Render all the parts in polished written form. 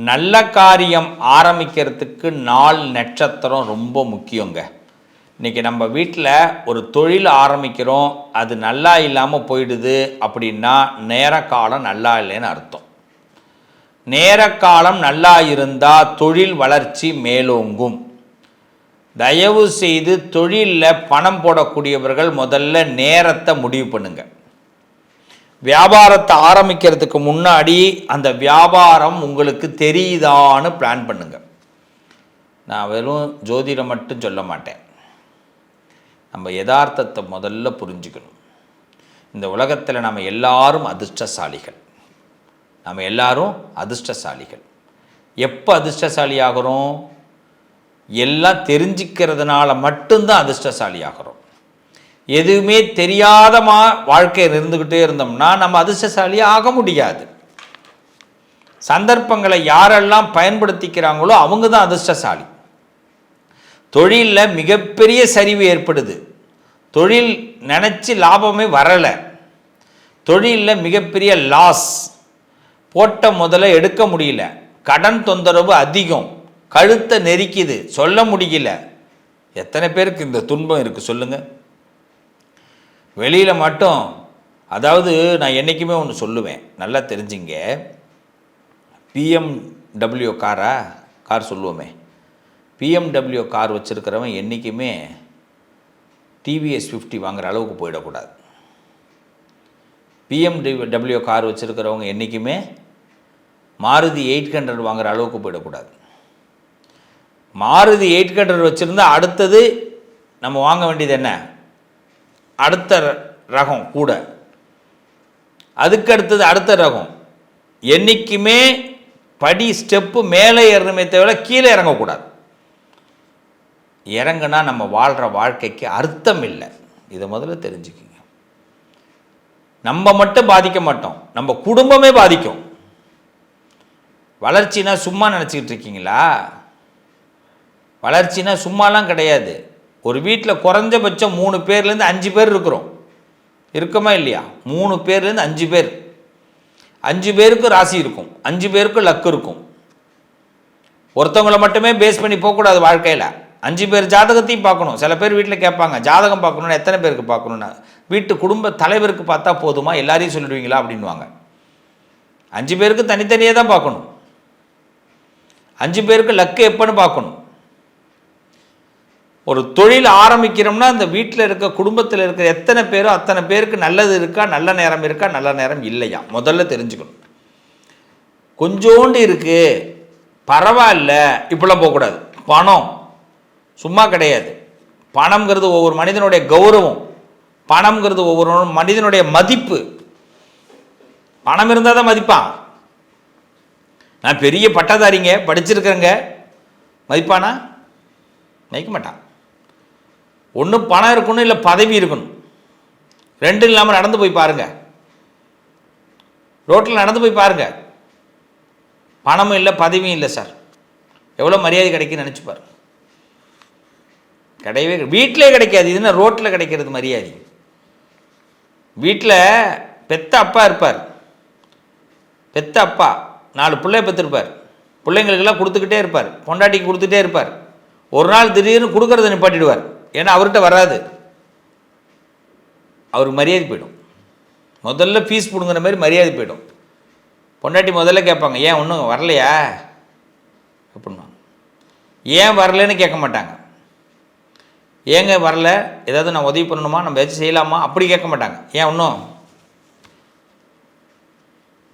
நல்ல காரியம் ஆரம்பிக்கிறதுக்கு நாள் நட்சத்திரம் ரொம்ப முக்கியங்க. இன்றைக்கி நம்ம வீட்டில் ஒரு தொழில் ஆரம்பிக்கிறோம், அது நல்லா இல்லாமல் போயிடுது அப்படின்னா நேரக்காலம் நல்லா இல்லைன்னு அர்த்தம். நேரக்காலம் நல்லா இருந்தால் தொழில் வளர்ச்சி மேலோங்கும். தயவு செய்து தொழிலில் பணம் போடக்கூடியவர்கள் முதல்ல நேரத்தை முடிவு பண்ணுங்க. வியாபாரத்தை ஆரம்பிக்கிறதுக்கு முன்னாடி அந்த வியாபாரம் உங்களுக்கு தெரியுதான்னு பிளான் பண்ணுங்க. நான் வெறும் ஜோதிடம் மட்டும் சொல்ல மாட்டேன். நம்ம யதார்த்தத்தை முதல்ல புரிஞ்சுக்கணும். இந்த உலகத்தில் நம்ம எல்லாரும் அதிர்ஷ்டசாலிகள். நம்ம எல்லாரும் அதிர்ஷ்டசாலிகள். எப்போ அதிர்ஷ்டசாலி ஆகிறோம்? எல்லாம் தெரிஞ்சுக்கிறதுனால மட்டும்தான் அதிர்ஷ்டசாலி ஆகிறோம். எதுவுமே தெரியாத வாழ்க்கையில் இருந்துக்கிட்டே இருந்தோம்னா நம்ம அதிர்ஷ்டசாலியாக ஆக முடியாது. சந்தர்ப்பங்களை யாரெல்லாம் பயன்படுத்திக்கிறாங்களோ அவங்க தான் அதிர்ஷ்டசாலி. தொழிலில் மிகப்பெரிய சரிவு ஏற்படுது. தொழில் நினச்சி லாபமே வரலை. தொழிலில் மிகப்பெரிய லாஸ். போட்ட முதல்ல எடுக்க முடியல. கடன் தொந்தரவு அதிகம். கழுத்தை நெரிக்குது, சொல்ல முடியல. எத்தனை பேருக்கு இந்த துன்பம் இருக்குது சொல்லுங்கள்? வெளியில் மட்டும், அதாவது நான் என்றைக்குமே ஒன்று சொல்லுவேன், நல்லா தெரிஞ்சுங்க. பிஎம்டபிள்யூ கார் சொல்லுவோமே, பிஎம்டபிள்யூ கார் வச்சுருக்கிறவன் என்றைக்குமே டிவிஎஸ் 50 வாங்குகிற அளவுக்கு போயிடக்கூடாது. பிஎம்டபிள்யூ கார் வச்சுருக்கிறவங்க என்றைக்குமே மாருதி 800 வாங்குகிற அளவுக்கு போயிடக்கூடாது. மாருதி 800 வச்சுருந்தா அடுத்தது நம்ம வாங்க வேண்டியது என்ன? அடுத்த ரகம் கூட. அதுக்கு அடுத்தது அடுத்த ரகம். என்றைக்குமே படி ஸ்டெப்பு மேலே ஏறணுமே தவிர கீழே இறங்கக்கூடாது. இறங்குனா நம்ம வாழ்கிற வாழ்க்கைக்கு அர்த்தம் இல்லை. இதை முதல்ல தெரிஞ்சுக்கிங்க. நம்ம மட்டும் பாதிக்க மாட்டோம், நம்ம குடும்பமே பாதிக்கும். வளர்ச்சினா சும்மா நினச்சிக்கிட்டு இருக்கீங்களா? வளர்ச்சினா சும்மாலாம் கிடையாது. ஒரு வீட்டில் குறைஞ்சபட்சம் 3 பேர்லேருந்து 5 பேர் இருக்கிறோம். இருக்குமா இல்லையா? 3 பேர்லேருந்து 5 பேர். 5 பேருக்கு ராசி இருக்கும், 5 பேருக்கு லக்கு இருக்கும். ஒருத்தவங்களை மட்டுமே பேஸ் பண்ணி போகக்கூடாது வாழ்க்கையில். 5 பேர் ஜாதகத்தையும் பார்க்கணும். சில பேர் வீட்டில் கேட்பாங்க, ஜாதகம் பார்க்கணுன்னா எத்தனை பேருக்கு பார்க்கணுன்னா? வீட்டு குடும்ப தலைவருக்கு பார்த்தா போதுமா, எல்லாரையும் சொல்லிடுவீங்களா அப்படின்வாங்க. 5 பேருக்கு தனித்தனியாக தான் பார்க்கணும். 5 பேருக்கு லக்கு எப்போன்னு பார்க்கணும். ஒரு தொழில் ஆரம்பிக்கிறோம்னா அந்த வீட்டில் இருக்க குடும்பத்தில் இருக்கிற எத்தனை பேரோ அத்தனை பேருக்கு நல்லது இருக்கா, நல்ல நேரம் இருக்கா, நல்ல நேரம் இல்லையா முதல்ல தெரிஞ்சுக்கணும். கொஞ்சோண்டு இருக்குது பரவாயில்ல இப்படிலாம் போகக்கூடாது. பணம் சும்மா கிடையாது. பணம்ங்கிறது ஒவ்வொரு மனிதனுடைய கௌரவம். பணம்ங்கிறது ஒவ்வொரு மனிதனுடைய மதிப்பு. பணம் இருந்தால் தான் மதிப்பான். நான் பெரிய பட்டதாரிங்க, படிச்சிருக்கிறேங்க, மதிப்பானா? மதிக்க மாட்டான். ஒன்று பணம் இருக்கணும், இல்லை பதவி இருக்கணும். ரெண்டும் இல்லாமல் நடந்து போய் பாருங்கள். ரோட்டில் நடந்து போய் பாருங்கள். பணமும் இல்லை பதவியும் இல்லை சார், எவ்வளோ மரியாதை கிடைக்குன்னு நினச்சிப்பார். கிடையவே வீட்டிலே கிடைக்காது. இதுன்னா ரோட்டில் கிடைக்கிறது மரியாதை. வீட்டில் பெத்த அப்பா இருப்பார். பெத்த அப்பா 4 பிள்ளை பெற்றிருப்பார். பிள்ளைங்களுக்கெல்லாம் கொடுத்துக்கிட்டே இருப்பார். பொண்டாட்டிக்கு கொடுத்துட்டே இருப்பார். ஒரு நாள் திடீர்னு கொடுக்கறத நிப்பாட்டிடுவார். ஏன்னா அவர்கிட்ட வராது. அவருக்கு மரியாதை போயிடும். முதல்ல ஃபீஸ் பிடுங்குற மாதிரி மரியாதை போயிடும். பொண்டாட்டி முதல்ல கேட்பாங்க, ஏன் ஒன்றும் வரலையா அப்படின்னா. ஏன் வரலன்னு கேட்க மாட்டாங்க. ஏங்க வரல, ஏதாவது நான் உதவி பண்ணணுமா, நம்ம ஏதாச்சும் செய்யலாமா அப்படி கேட்க மாட்டாங்க. ஏன் ஒன்றும்.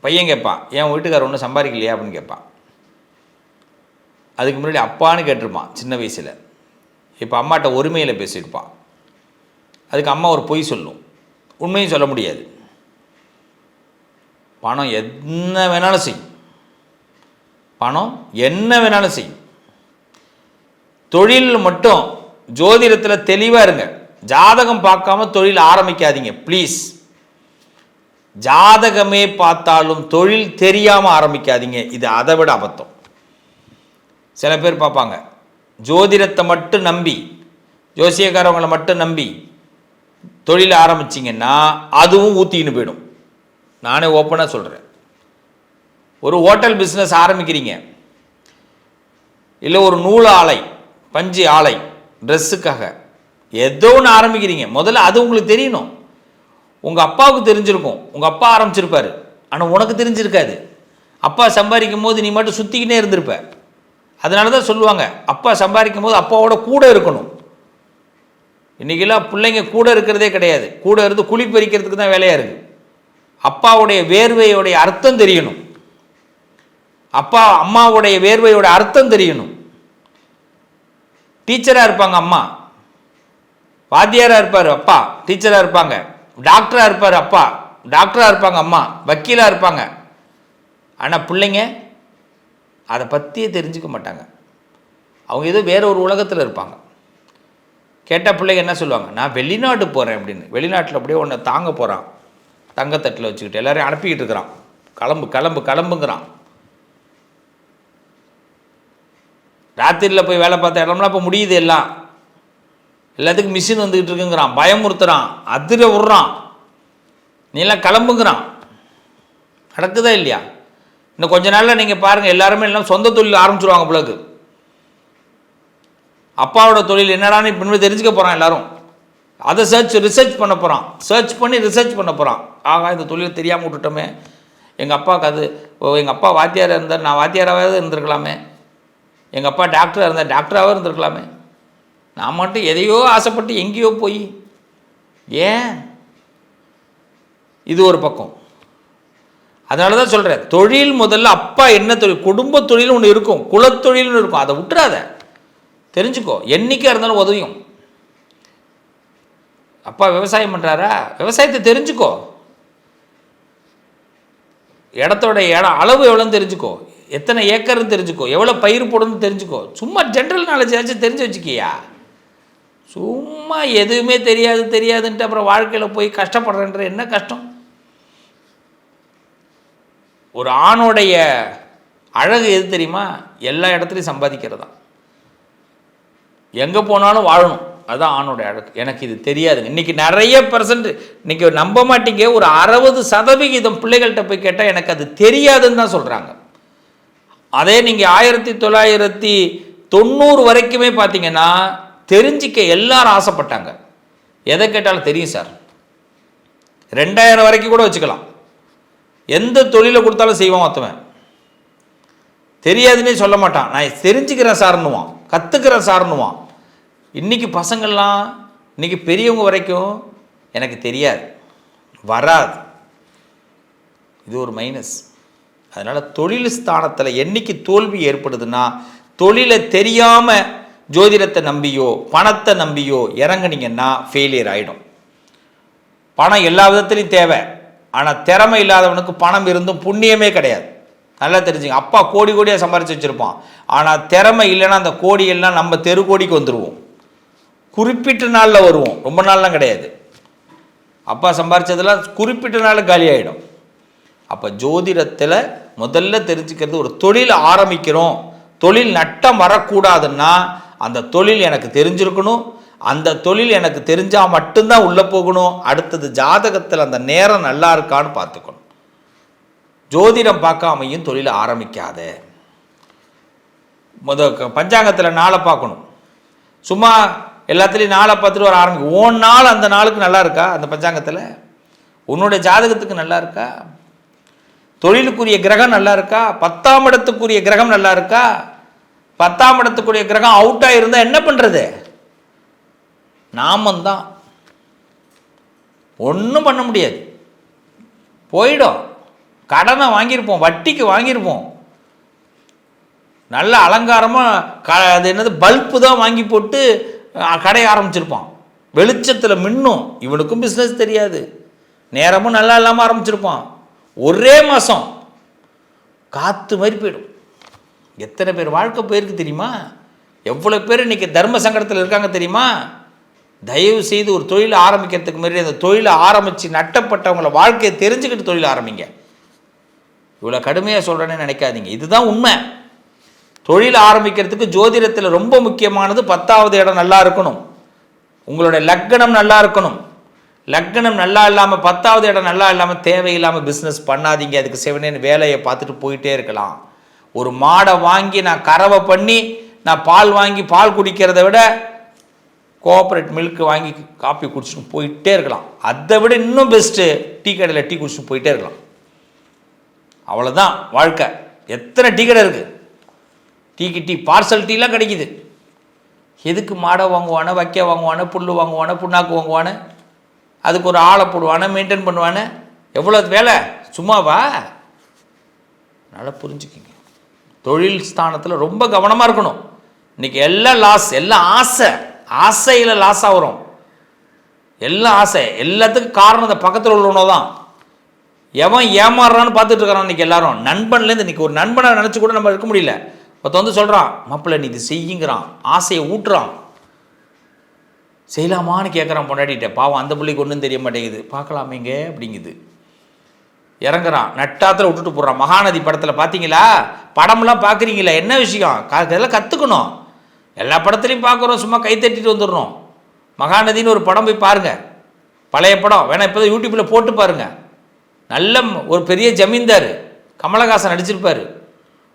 பையன் கேட்பான், ஏன் வீட்டுக்காரர் ஒன்றும் சம்பாதிக்கலையா அப்படின்னு கேட்பான். அதுக்கு முன்னாடி அப்பான்னு கேட்டிருப்பான் சின்ன வயசில். இப்போ அம்மாட்ட ஒருமையில் பேசியிருப்பான். அதுக்கு அம்மா ஒரு பொய் சொல்லும், உண்மையும் சொல்ல முடியாது. பணம் என்ன வேணாலும் செய்யும். பணம் என்ன வேணாலும் செய்யும். தொழில் மட்டும் ஜோதிடத்தில் தெளிவாக இருங்க. ஜாதகம் பார்க்காம தொழில் ஆரம்பிக்காதீங்க ப்ளீஸ். ஜாதகமே பார்த்தாலும் தொழில் தெரியாமல் ஆரம்பிக்காதீங்க. இது அதை விட அபத்தம். சில பேர் பார்ப்பாங்க, ஜோதிடத்தை மட்டும் நம்பி, ஜோசியக்காரவங்களை மட்டும் நம்பி தொழில் ஆரம்பிச்சிங்கன்னா அதுவும் ஊற்றிக்கின்னு போயிடும். நானே ஓப்பனாக சொல்கிறேன். ஒரு ஹோட்டல் பிஸ்னஸ் ஆரம்பிக்கிறீங்க, இல்லை ஒரு நூல் ஆலை, பஞ்சு ஆலை, ட்ரெஸ்ஸுக்காக ஏதோ ஒன்று ஆரம்பிக்கிறீங்க. முதல்ல அது உங்களுக்கு தெரியணும். உங்கள் அப்பாவுக்கு தெரிஞ்சிருக்கும், உங்கள் அப்பா ஆரம்பிச்சிருப்பார், ஆனால் உனக்கு தெரிஞ்சிருக்காது. அப்பா சம்பாதிக்கும் போது நீ மட்டும் சுற்றிக்கினே இருந்திருப்ப. அதனால தான் சொல்லுவாங்க, அப்பா சம்பாதிக்கும் போது அப்பாவோட கூட இருக்கணும். இன்றைக்கெல்லாம் பிள்ளைங்க கூட இருக்கிறதே கிடையாது. கூட இருந்து குழி பறிக்கிறதுக்கு தான் வேலையாக இருக்குது. அப்பாவுடைய வேர்வையோடைய அர்த்தம் தெரியணும். அப்பா அம்மாவுடைய வேர்வையோட அர்த்தம் தெரியணும். டீச்சராக இருப்பாங்க அம்மா, வாத்தியாராக இருப்பார் அப்பா, டீச்சராக இருப்பாங்க. டாக்டராக இருப்பார் அப்பா, டாக்டராக இருப்பாங்க அம்மா, வக்கீலாக இருப்பாங்க. ஆனால் பிள்ளைங்க அதை பற்றியே தெரிஞ்சுக்க மாட்டாங்க. அவங்க ஏதோ வேற ஒரு உலகத்தில் இருப்பாங்க. கேட்டால் பிள்ளைங்க என்ன சொல்லுவாங்க, நான் வெளிநாட்டு போகிறேன் அப்படின்னு. வெளிநாட்டில் அப்படியே ஒன்று தாங்க போகிறான், தங்கத்தட்டில் வச்சுக்கிட்டு எல்லாரையும் அனுப்பிக்கிட்டு இருக்கிறான். கிளம்பு கிளம்பு கிளம்புங்கிறான். ராத்திரியில் போய் வேலை பார்த்த இடம்லாம் இப்போ முடியுது. எல்லாத்துக்கும் மிஷின் வந்துக்கிட்டு இருக்குங்கிறான், பயமுறுத்துறான், அதிர விட்றான், நீலாம் கிளம்புங்கிறான். நடக்குதா இல்லையா? இன்னும் கொஞ்ச நாளில் நீங்கள் பாருங்கள், எல்லாருமே எல்லாம் சொந்த தொழில் ஆரம்பிச்சுருவாங்க. பிள்ளைக்கு அப்பாவோட தொழில் என்னடான்னு இப்போ தெரிஞ்சுக்க போகிறான் எல்லாரும். அதை ரிசர்ச் பண்ண போகிறான், சர்ச் பண்ணி ரிசர்ச் பண்ண போகிறான். ஆகா, இந்த தொழில் தெரியாமல் விட்டுட்டோமே, எங்கள் அப்பாவுக்கு அது, எங்கள் அப்பா வாத்தியாராக இருந்தார், நான் வாத்தியாராகவே இருந்திருக்கலாமே, எங்கள் அப்பா டாக்டராக இருந்தார், டாக்டராகவே இருந்திருக்கலாமே, நான் மட்டும் எதையோ ஆசைப்பட்டு எங்கேயோ போய் ஏன்? இது ஒரு பக்கம். அதனால தான் சொல்கிறேன், தொழில் முதல்ல அப்பா என்ன தொழில், குடும்ப தொழில் ஒன்று இருக்கும், குலத்தொழில்னு இருக்கும், அதை விட்டுறாத, தெரிஞ்சுக்கோ. என்னைக்கா இருந்தாலும் உதவியும். அப்பா விவசாயம் பண்ணுறாரா, விவசாயத்தை தெரிஞ்சுக்கோ. இடத்தோட அளவு எவ்வளோன்னு தெரிஞ்சுக்கோ, எத்தனை ஏக்கர்னு தெரிஞ்சுக்கோ, எவ்வளோ பயிர் போடணும்னு தெரிஞ்சுக்கோ. சும்மா ஜென்ரல் நாலேஜ் ஏதாச்சும் தெரிஞ்சு வச்சுக்கியா. சும்மா எதுவுமே தெரியாதுன்ட்டு அப்புறம் வாழ்க்கையில் போய் கஷ்டப்படுறன்ற என்ன கஷ்டம்? ஒரு ஆணுடைய அழகு எது தெரியுமா? எல்லா இடத்துலையும் சம்பாதிக்கிறது தான். எங்கே போனாலும் வாழணும், அதுதான் ஆணுடைய அழகு. எனக்கு இது தெரியாதுங்க. இன்றைக்கி நிறைய %, இன்றைக்கி நம்ப மாட்டீங்க, ஒரு 60% பிள்ளைகள்கிட்ட போய் கேட்டால் எனக்கு அது தெரியாதுன்னு தான் சொல்கிறாங்க. அதே நீங்கள் 1990 வரைக்குமே பார்த்தீங்கன்னா தெரிஞ்சிக்க எல்லாரும் ஆசைப்பட்டாங்க. எதை கேட்டாலும் தெரியும் சார். 2000 வரைக்கும் கூட வச்சுக்கலாம். எந்த தொழிலை கொடுத்தாலும் செய்வான் ஒருத்தவன். தெரியாதுன்னே சொல்ல மாட்டான், நான் தெரிஞ்சுக்கிறேன் சார்னுவான், கற்றுக்கிறேன் சார்னுவான். இன்றைக்கி பசங்கள்லாம், இன்றைக்கி பெரியவங்க வரைக்கும் எனக்கு தெரியாது, வராது. இது ஒரு மைனஸ். அதனால் தொழில் ஸ்தானத்தில் என்றைக்கு தோல்வி ஏற்படுதுன்னா, தொழிலை தெரியாமல் ஜோதிடத்தை நம்பியோ பணத்தை நம்பியோ இறங்குனீங்கன்னா ஃபெயிலியர் ஆகிடும். பணம் எல்லா விதத்துலையும் தேவை, ஆனால் திறமை இல்லாதவனுக்கு பணம் இருந்தும் புண்ணியமே கிடையாது. நல்லா தெரிஞ்சுங்க. அப்பா கோடி கோடியாக சம்பாரித்து வச்சுருப்பான், ஆனால் திறமை இல்லைன்னா அந்த கோடியெல்லாம் நம்ம தெரு கோடிக்கு வந்துடுவோம். குறிப்பிட்ட நாளில் வருவோம், ரொம்ப நாள்லாம் கிடையாது. அப்பா சம்பாரித்ததெல்லாம் குறிப்பிட்ட நாள் காலி ஆகிடும். அப்போ ஜோதிடத்தில் முதல்ல தெரிஞ்சுக்கிறது, ஒரு தொழில் ஆரம்பிக்கிறோம், தொழில் நட்டம் வரக்கூடாதுன்னா அந்த தொழில் எனக்கு தெரிஞ்சிருக்கணும். அந்த தொழில் எனக்கு தெரிஞ்சால் மட்டும்தான் உள்ளே போகணும். அடுத்தது ஜாதகத்தில் அந்த நேரம் நல்லா இருக்கான்னு பார்த்துக்கணும். ஜோதிடம் பார்க்காமையும் தொழிலை ஆரம்பிக்காத. பஞ்சாங்கத்தில் நாளை பார்க்கணும். சும்மா எல்லாத்துலேயும் நாளை பார்த்துட்டு வர ஆரம்பிக்கும். ஓன் நாள் அந்த நாளுக்கு நல்லா இருக்கா, அந்த பஞ்சாங்கத்தில் உன்னுடைய ஜாதகத்துக்கு நல்லா இருக்கா, தொழிலுக்குரிய கிரகம் நல்லா இருக்கா, 10ஆம் இடத்துக்குரிய கிரகம் நல்லா இருக்கா. 10ஆம் இடத்துக்குரிய கிரகம் அவுட் ஆகிருந்தா என்ன பண்ணுறது? நாமந்தான் ஒன்றும் பண்ண முடியாது, போயிடும். கடனை வாங்கியிருப்போம், வட்டிக்கு வாங்கியிருப்போம், நல்ல அலங்காரமாக அது என்னது பல்பு தான் வாங்கி போட்டு கடையை ஆரம்பிச்சிருப்பான், வெளிச்சத்தில் மின்னும். இவனுக்கும் பிஸ்னஸ் தெரியாது, நேரமும் நல்லா இல்லாமல் ஆரம்பிச்சிருப்பான். ஒரே மாதம் காற்று மாதிரி போயிடும். எத்தனை பேர் வாழ்க்கை போயிருக்கு தெரியுமா? எவ்வளோ பேர் இன்றைக்கி தர்ம சங்கடத்தில் இருக்காங்க தெரியுமா? தயவு செய்து ஒரு தொழிலை ஆரம்பிக்கிறதுக்கு முன்னாடி அந்த தொழிலை ஆரம்பித்து நட்டப்பட்டவங்கள வாழ்க்கையை தெரிஞ்சுக்கிட்டு தொழில் ஆரம்பிங்க. இவ்வளோ கடுமையாக சொல்கிறேன்னு நினைக்காதீங்க, இதுதான் உண்மை. தொழில் ஆரம்பிக்கிறதுக்கு ஜோதிடத்தில் ரொம்ப முக்கியமானது 10ஆவது இடம் நல்லா இருக்கணும், உங்களுடைய லக்னம் நல்லா இருக்கணும். லக்னம் நல்லா இல்லாமல் 10ஆவது இடம் நல்லா இல்லாமல் தேவையில்லாமல் பிஸ்னஸ் பண்ணாதீங்க. அதுக்கு செவனேன்னு வேலையை பார்த்துட்டு போயிட்டே இருக்கலாம். ஒரு மாடை வாங்கி நான் கறவை பண்ணி நான் பால் வாங்கி பால் குடிக்கிறத விட கோஆப்ரேட் மில்க் வாங்கி காப்பி குடிச்சிட்டு போயிட்டே இருக்கலாம். அதை விட இன்னும் பெஸ்ட்டு டீ கடையில் டீ குடிச்சிட்டு போயிட்டே இருக்கலாம். அவ்வளோதான் வாழ்க்கை. எத்தனை டீ கடை இருக்குது, டீ பார்சல் டீலாம் கிடைக்குது. எதுக்கு மாடை வாங்குவானே, வைக்க வாங்குவானே, புல் வாங்குவானே, புண்ணாக்கு வாங்குவானே, அதுக்கு ஒரு ஆளை போடுவானே, மெயின்டைன் பண்ணுவானே, எவ்வளோ வேலை சும்மாவா? நல்லா புரிஞ்சுக்கிங்க. தொழில் ஸ்தானத்தில் ரொம்ப கவனமாக இருக்கணும். இன்றைக்கி எல்லாம் லாஸ், எல்லாம் ஆசையில் லாஸாக வரும். எல்லாம் ஆசை, எல்லாத்துக்கும் காரணம் இந்த பக்கத்தில் உள்ளவனோ தான். எவன் ஏமாறுறான்னு பார்த்துட்டு இருக்கிறான் இன்றைக்கி எல்லாரும். நண்பன்லேருந்து இன்றைக்கி ஒரு நண்பனை நினச்சி கூட நம்ம இருக்க முடியல. ஒருத்த வந்து சொல்கிறான், மாப்பிள்ளை நீ இது செய்யுங்கிறான், ஆசையை ஊட்டுறான். செய்யலாமான்னு கேட்குறான் பொண்டாட்டிகிட்ட. பாவம் அந்த பிள்ளைக்கு ஒன்றும் தெரிய மாட்டேங்குது. பார்க்கலாமேங்க அப்படிங்குது. இறங்குறான், நட்டாத்தில் விட்டுட்டு போடுறான். மகாநதி படத்தில் பார்த்தீங்களா? படம்லாம் பார்க்குறீங்களா? என்ன விஷயம்? இதெல்லாம் கற்றுக்கணும். எல்லா படத்துலையும் பார்க்குறோம், சும்மா கை தட்டிட்டு வந்துடுறோம். மகாநதின்னு ஒரு படம் போய் பாருங்கள், பழைய படம் வேணா இப்போ தான் யூடியூப்பில் போட்டு பாருங்கள். நல்ல ஒரு பெரிய ஜமீன்தார், கமலஹாசன் நடிச்சிருப்பார்.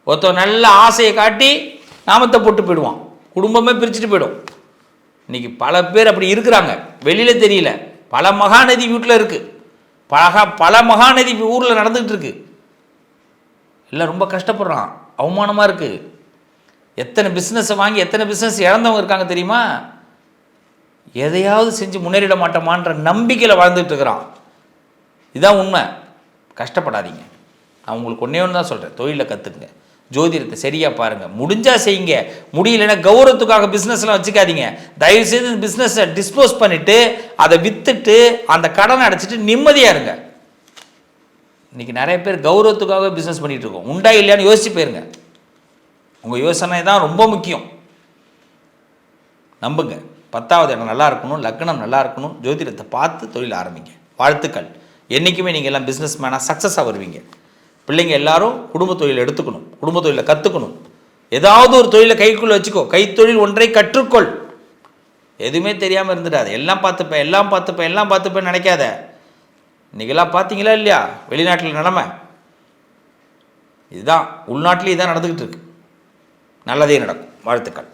ஒருத்தர் நல்ல ஆசையை காட்டி நாமத்தை போட்டு போயிடுவான், குடும்பமே பிரிச்சுட்டு போயிடும். இன்றைக்கி பல பேர் அப்படி இருக்கிறாங்க, வெளியில் தெரியல. பல மகாநதி வீட்டில் இருக்குது, பல மகாநதி ஊரில் நடந்துகிட்டு இருக்கு. எல்லாம் ரொம்ப கஷ்டப்படுறான், அவமானமாக இருக்குது. எத்தனை பிஸ்னஸை வாங்கி எத்தனை பிஸ்னஸ் இழந்தவங்க இருக்காங்க தெரியுமா? எதையாவது செஞ்சு முன்னேறிட மாட்டோமான்ற நம்பிக்கையில் வாழ்ந்துட்டு இருக்கிறான். இதுதான் உண்மை. கஷ்டப்படாதீங்க. நான் உங்களுக்கு ஒன்றே ஒன்று தான் சொல்கிறேன், தொழிலை கற்றுக்குங்க, ஜோதிடத்தை சரியாக பாருங்கள், முடிஞ்சால் செய்யுங்க. முடியலைன்னா கௌரவத்துக்காக பிஸ்னஸ்லாம் வச்சுக்காதீங்க. தயவுசெய்து இந்த பிஸ்னஸை டிஸ்போஸ் பண்ணிவிட்டு அதை விற்றுட்டு அந்த கடனை அடைச்சிட்டு நிம்மதியாக இருங்க. இன்றைக்கி நிறைய பேர் கௌரவத்துக்காக பிஸ்னஸ் பண்ணிகிட்டு இருக்கோம். உண்டா இல்லையான்னு யோசிச்சு போயிருங்க. உங்கள் யோசனை தான் ரொம்ப முக்கியம். நம்புங்க. 10வது இடம் நல்லா இருக்கணும், லக்னம் நல்லா இருக்கணும், ஜோதிடத்தை பார்த்து தொழில் ஆரம்பிங்க. வாழ்த்துக்கள். என்றைக்குமே நீங்கள் எல்லாம் பிஸ்னஸ் மேனாக சக்ஸஸாக வருவீங்க. பிள்ளைங்க எல்லாரும் குடும்ப தொழில் எடுத்துக்கணும், குடும்ப தொழிலை கற்றுக்கணும். ஏதாவது ஒரு தொழிலை கைக்குள்ளே வச்சுக்கோ. கைத்தொழில் ஒன்றை கற்றுக்கொள். எதுவுமே தெரியாமல் இருந்துடாது. எல்லாம் பார்த்துப்பேன் நினைக்காத. இன்றைக்கெல்லாம் பார்த்தீங்களா இல்லையா வெளிநாட்டில் நிலைமை? இதுதான் உள்நாட்டிலே இதான் நடந்துக்கிட்டு இருக்கு. நல்லதே நடக்கும். வாழ்த்துக்கள்.